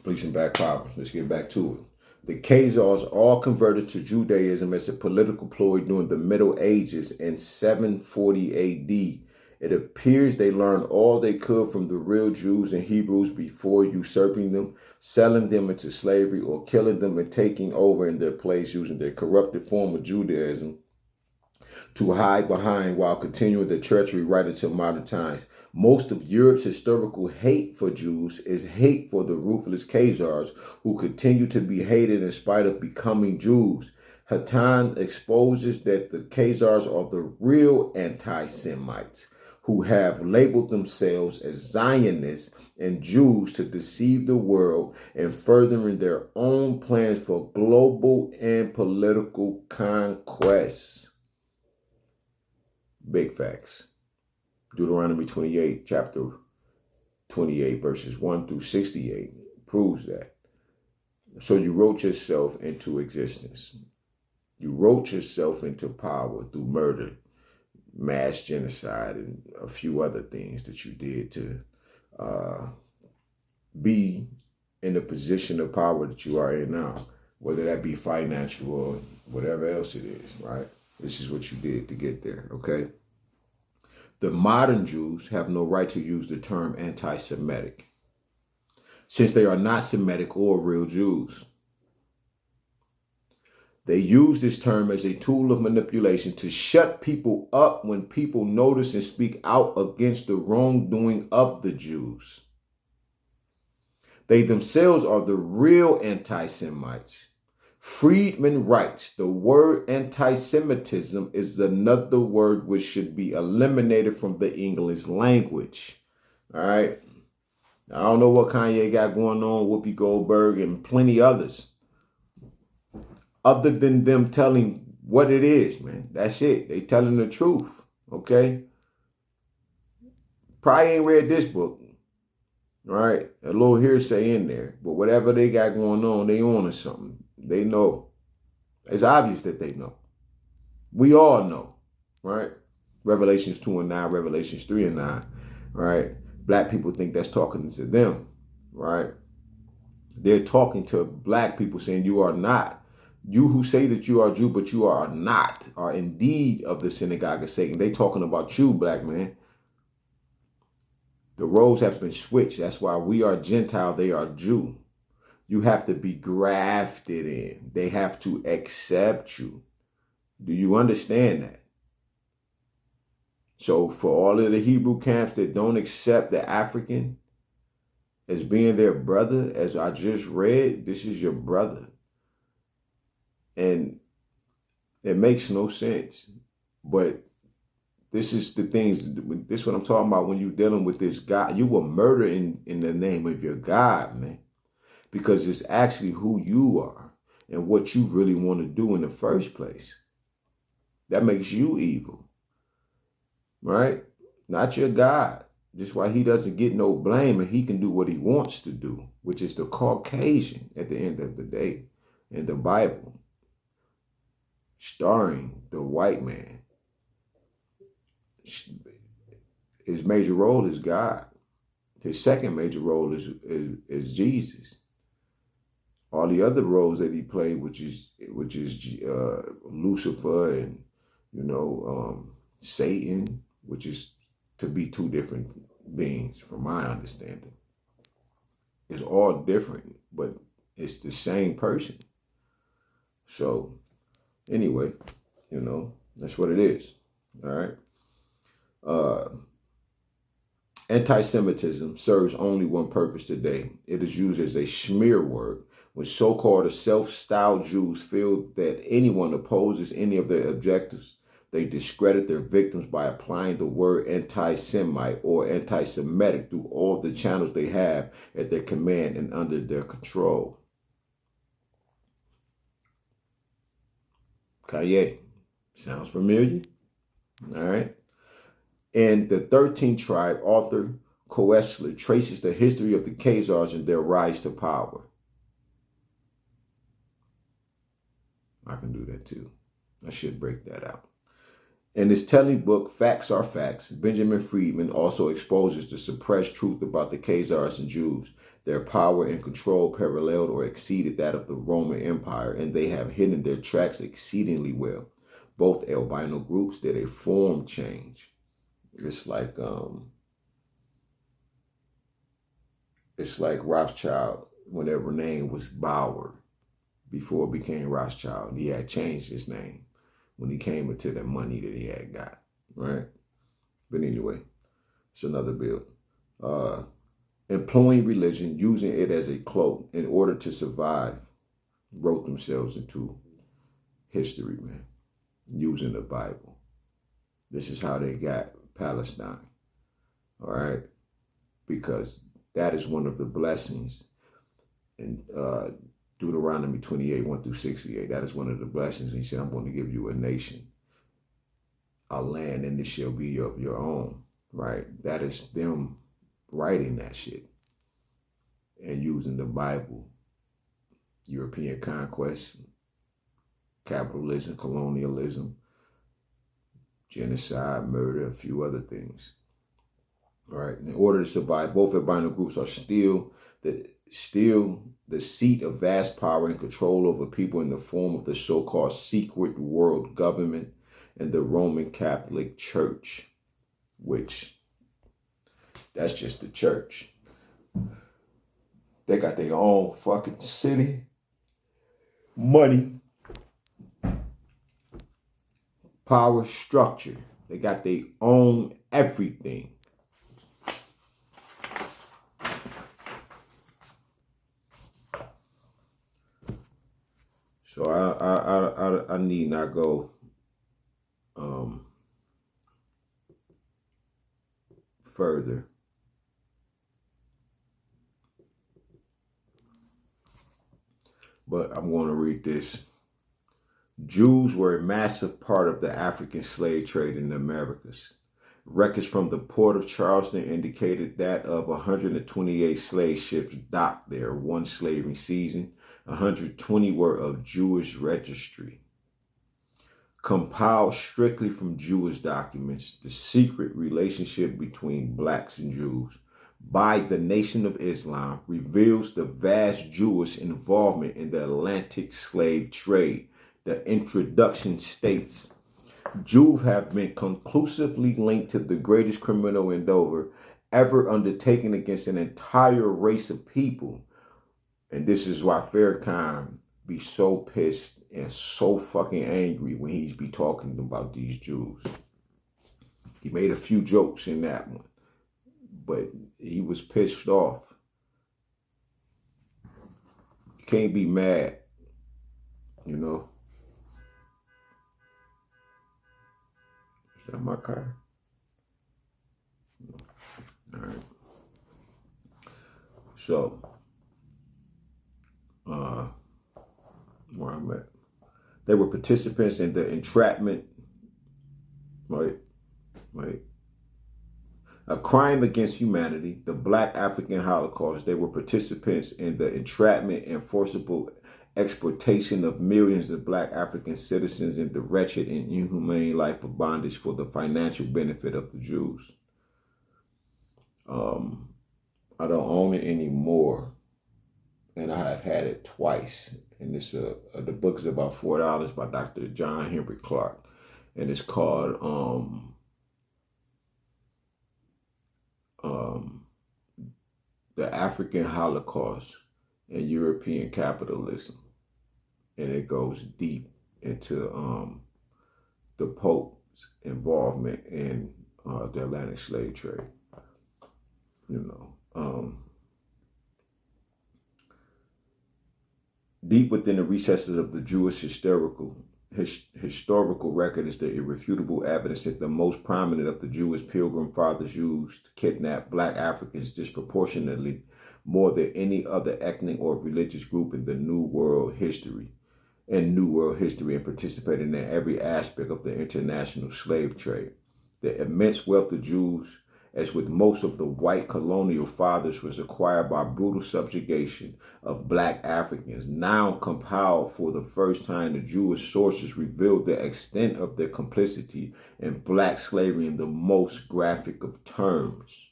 Pleasing back power. Let's get back to it. The Khazars all converted to Judaism as a political ploy during the Middle Ages in 740 AD. It appears they learned all they could from the real Jews and Hebrews before usurping them, selling them into slavery, or killing them and taking over in their place using their corrupted form of Judaism to hide behind while continuing the treachery right until modern times. Most of Europe's historical hate for Jews is hate for the ruthless Khazars who continue to be hated in spite of becoming Jews. Hatan exposes that the Khazars are the real anti-Semites who have labeled themselves as Zionists and Jews to deceive the world and furthering their own plans for global and political conquests. Big facts. Deuteronomy 28, chapter 28, verses 1 through 68 proves that. So you wrote yourself into existence. You wrote yourself into power through murder, mass genocide, and a few other things that you did to be in the position of power that you are in now, whether that be financial or whatever else it is, right? This is what you did to get there, okay? The modern Jews have no right to use the term anti-Semitic, since they are not Semitic or real Jews. They use this term as a tool of manipulation to shut people up when people notice and speak out against the wrongdoing of the Jews. They themselves are the real anti-Semites. Friedman writes, the word anti-Semitism is another word which should be eliminated from the English language. All right. I don't know what Kanye got going on, Whoopi Goldberg and plenty others, other than them telling what it is, man. That's it. They telling the truth. Okay. Probably ain't read this book. All right. A little hearsay in there, but whatever they got going on, they on to something. They know. It's obvious that they know. We all know, right? Revelations 2 and 9, Revelations 3 and 9, right? Black people think that's talking to them, right? They're talking to black people saying you are not. You who say that you are Jew, but you are not, are indeed of the synagogue of Satan. They talking about you, black man. The roles have been switched. That's why we are Gentile, they are Jew. You have to be grafted in. They have to accept you. Do you understand that? So for all of the Hebrew camps that don't accept the African as being their brother, as I just read, this is your brother. And it makes no sense. But this is the things, this is what I'm talking about when you're dealing with this God. You will murder in the name of your God, man. Because it's actually who you are and what you really want to do in the first place. That makes you evil, right? Not your God. That's why he doesn't get no blame and he can do what he wants to do, which is the Caucasian at the end of the day in the Bible, starring the white man. His major role is God. His second major role is Jesus. All the other roles that he played, which is Lucifer and Satan, which is to be two different beings, from my understanding. It's all different, but it's the same person. So, anyway, that's what it is. All right. Anti-Semitism serves only one purpose today. It is used as a smear word when so-called self-styled Jews feel that anyone opposes any of their objectives. They discredit their victims by applying the word anti-Semite or anti-Semitic through all the channels they have at their command and under their control. Kanye, sounds familiar? All right. In the 13th tribe, author Koestler traces the history of the Khazars and their rise to power. I can do that too. I should break that out. In his telling book, Facts Are Facts, Benjamin Friedman also exposes the suppressed truth about the Khazars and Jews. Their power and control paralleled or exceeded that of the Roman Empire, and they have hidden their tracks exceedingly well. Both albino groups did a form change. It's like Rothschild, whenever name was Bauer, before it became Rothschild. He had changed his name when he came into the money that he had got, right? But anyway, it's another bill. Employing religion, using it as a cloak in order to survive, wrote themselves into history, man, using the Bible. This is how they got Palestine, all right? Because that is one of the blessings in Deuteronomy 28, 1 through 68. That is one of the blessings. He said, I'm going to give you a nation, a land, and it shall be of your own, right? That is them writing that shit and using the Bible. European conquest, capitalism, colonialism, genocide, murder, a few other things. All right. In order to survive, both albino groups are still the seat of vast power and control over people in the form of the so-called secret world government and the Roman Catholic Church, which that's just the church. They got their own fucking city, money, power structure. They got their own everything. So I need not go further. But I'm going to read this. Jews were a massive part of the African slave trade in the Americas. Records from the port of Charleston indicated that of 128 slave ships docked there one slavery season, 120 were of Jewish registry. Compiled strictly from Jewish documents, the secret relationship between blacks and Jews by the Nation of Islam reveals the vast Jewish involvement in the Atlantic slave trade. The introduction states, Jews have been conclusively linked to the greatest criminal endeavor ever undertaken against an entire race of people. And this is why Farrakhan be so pissed and so fucking angry when he's be talking about these Jews. He made a few jokes in that one, but he was pissed off. You can't be mad, you know. Is that my car? All right. So, where I'm at. They were participants in the entrapment, right? A crime against humanity, the Black African Holocaust. They were participants in the entrapment and forcible exploitation of millions of Black African citizens in the wretched and inhumane life of bondage for the financial benefit of the Jews. I don't own it anymore, and I have had it twice. And it's the book is about $4 by Dr. John Henry Clark, and it's called The African Holocaust and European Capitalism, and it goes deep into the Pope's involvement in the Atlantic slave trade. You know, deep within the recesses of the Jewish historical record is the irrefutable evidence that the most prominent of the Jewish pilgrim fathers used to kidnap Black Africans disproportionately more than any other ethnic or religious group in the New World history, and participated in every aspect of the international slave trade. The immense wealth of Jews, as with most of the white colonial fathers, was acquired by brutal subjugation of Black Africans. Now compiled for the first time, the Jewish sources revealed the extent of their complicity in Black slavery in the most graphic of terms.